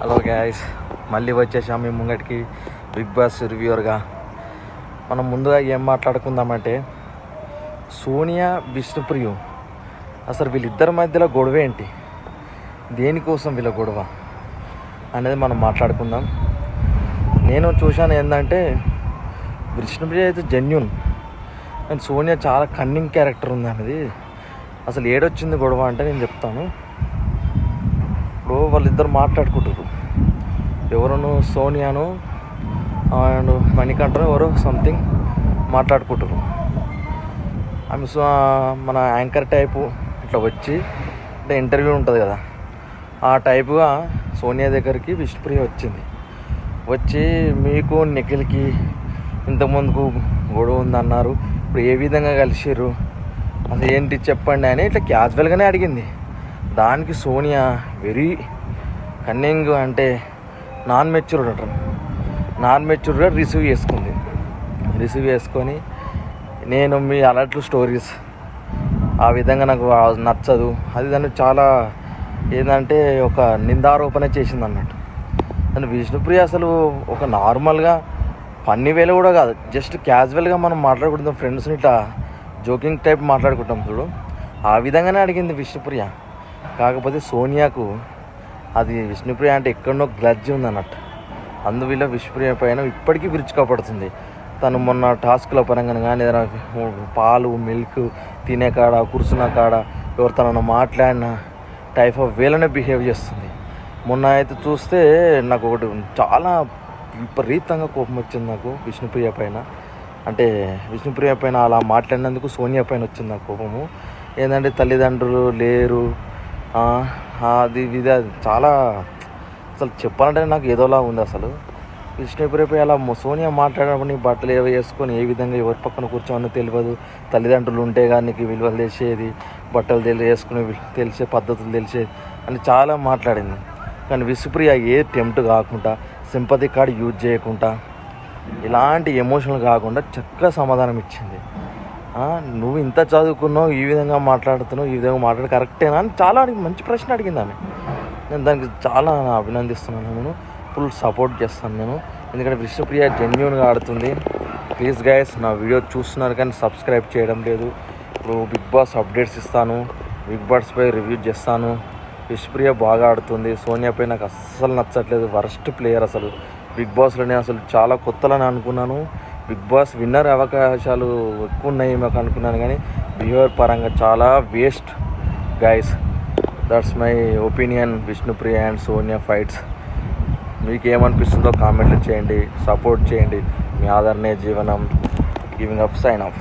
Hello guys, మళ్ళీ వచ్చేసాం మీ ముంగటికి big boss రివ్యూవర్గా. మనం ముందుగా ఏం మాట్లాడుకుందామంటే, సోనియా విష్ణుప్రియ అసలు వీళ్ళిద్దరి మధ్యలో గొడవ ఏంటి, దేనికోసం వీళ్ళ గొడవ అనేది మనం మాట్లాడుకుందాం. నేను చూశాను ఏంటంటే, విష్ణుప్రియ అయితే జెన్యూన్ అండ్ సోనియా చాలా కన్నింగ్ క్యారెక్టర్ ఉంది అనేది. అసలు ఏడొచ్చింది గొడవ అంటే నేను చెప్తాను. ఇప్పుడు వాళ్ళిద్దరు మాట్లాడుకుంటారు, ఎవరును సోనియాను అండ్ మణికంఠను ఎవరో సంథింగ్ మాట్లాడుకుంటారు. ఆమె మన యాంకర్ టైపు ఇట్లా వచ్చి అంటే ఇంటర్వ్యూ ఉంటుంది కదా, ఆ టైపుగా సోనియా దగ్గరికి విష్ణుప్రియ వచ్చి మీకు నిఖిల్కి ఇంతకుముందుకు గొడవ ఉందన్నారు, ఇప్పుడు ఏ విధంగా కలిసిర్రు, అసలు ఏంటి చెప్పండి అని ఇట్లా క్యాజువల్గానే అడిగింది. దానికి సోనియా వెరీ కన్నింగ్ అంటే నాన్ మెచ్యూర్గా రిసీవ్ చేసుకొని నేను మీ అలర్ట్లు స్టోరీస్ ఆ విధంగా నాకు నచ్చదు అది దాన్ని చాలా ఏంటంటే ఒక నిందారోపణ చేసింది అన్నట్టు. దాన్ని విష్ణుప్రియ అసలు ఒక నార్మల్గా ఫన్నీ వేలో కూడా కాదు, జస్ట్ క్యాజువల్గా మనం మాట్లాడుకుంటాం, ఫ్రెండ్స్ని ఇట్లా జోకింగ్ టైప్ మాట్లాడుకుంటాం చూడు, ఆ విధంగానే అడిగింది విష్ణుప్రియ. కాకపోతే సోనియాకు అది విష్ణుప్రియ అంటే ఎక్కడనో గ్లడ్జ్ ఉందన్నట్టు. అందువల్ల విష్ణుప్రియ పైన ఇప్పటికీ విరుచుకోపడుతుంది. తను మొన్న టాస్క్ల పరంగా కానీ ఏదైనా పాలు మిల్క్ తినే కాడ కూర్చున్న కాడ ఎవరు తనను మాట్లాడిన టైప్ ఆఫ్ వేలోనే బిహేవ్ చేస్తుంది. మొన్న అయితే చూస్తే నాకు ఒకటి చాలా విపరీతంగా కోపం వచ్చింది నాకు విష్ణుప్రియ పైన. అంటే విష్ణుప్రియ పైన అలా మాట్లాడినందుకు సోనియా పైన వచ్చింది నాకు కోపము. ఏంటంటే తల్లిదండ్రులు లేరు, అది ఇది చాలా అసలు చెప్పాలంటే నాకు ఏదోలా ఉంది. అసలు విష్ణుప్రియపై అలా సోనియా మాట్లాడినప్పుడు నీ బట్టలు ఏవో వేసుకొని ఏ విధంగా ఎవరి పక్కన కూర్చోమని తెలియదు, తల్లిదండ్రులు ఉంటే కానీ నీకు విలువలు తెలిసేది, బట్టలు వేసుకునే తెలిసే పద్ధతులు తెలిసేది అని చాలా మాట్లాడింది. కానీ విష్ణుప్రియ ఏ టెంప్ట్ కాకుండా, సింపతి కార్డ్ యూజ్ చేయకుండా, ఇలాంటి ఎమోషనల్ కాకుండా చక్కగా సమాధానం ఇచ్చింది. నువ్వు ఇంత చదువుకున్నావు, ఈ విధంగా మాట్లాడుతున్నావు, ఈ విధంగా మాట్లాడి కరెక్టేనా అని చాలా మంచి ప్రశ్న అడిగింది ఆమె. నేను దానికి చాలా అభినందిస్తున్నాను, నేను ఫుల్ సపోర్ట్ చేస్తాను నేను. ఎందుకంటే విష్ణుప్రియ జెన్యూన్గా ఆడుతుంది. ప్లీజ్ గైస్, నా వీడియో చూస్తున్నారు కానీ సబ్స్క్రైబ్ చేయడం లేదు. ఇప్పుడు బిగ్ బాస్ అప్డేట్స్ ఇస్తాను, బిగ్ బాస్పై రివ్యూ చేస్తాను. విష్ణుప్రియ బాగా ఆడుతుంది, సోనియాపై నాకు అస్సలు నచ్చట్లేదు, వరస్ట్ ప్లేయర్. అసలు బిగ్ బాస్లో నేను అసలు చాలా కొత్తలని అనుకున్నాను, బిగ్ బాస్ విన్నర్ అవకాశాలు ఎక్కువ ఉన్నాయి మాకు అనుకున్నాను, కానీ బిహేవియర్ పరంగా చాలా waste guys. That's my opinion. Vishnupriya and Sonia fights మీకు ఏమనిపిస్తుందో కామెంట్లు చేయండి, సపోర్ట్ చేయండి. మీ ఆదరణే జీవనం. Giving up, sign of.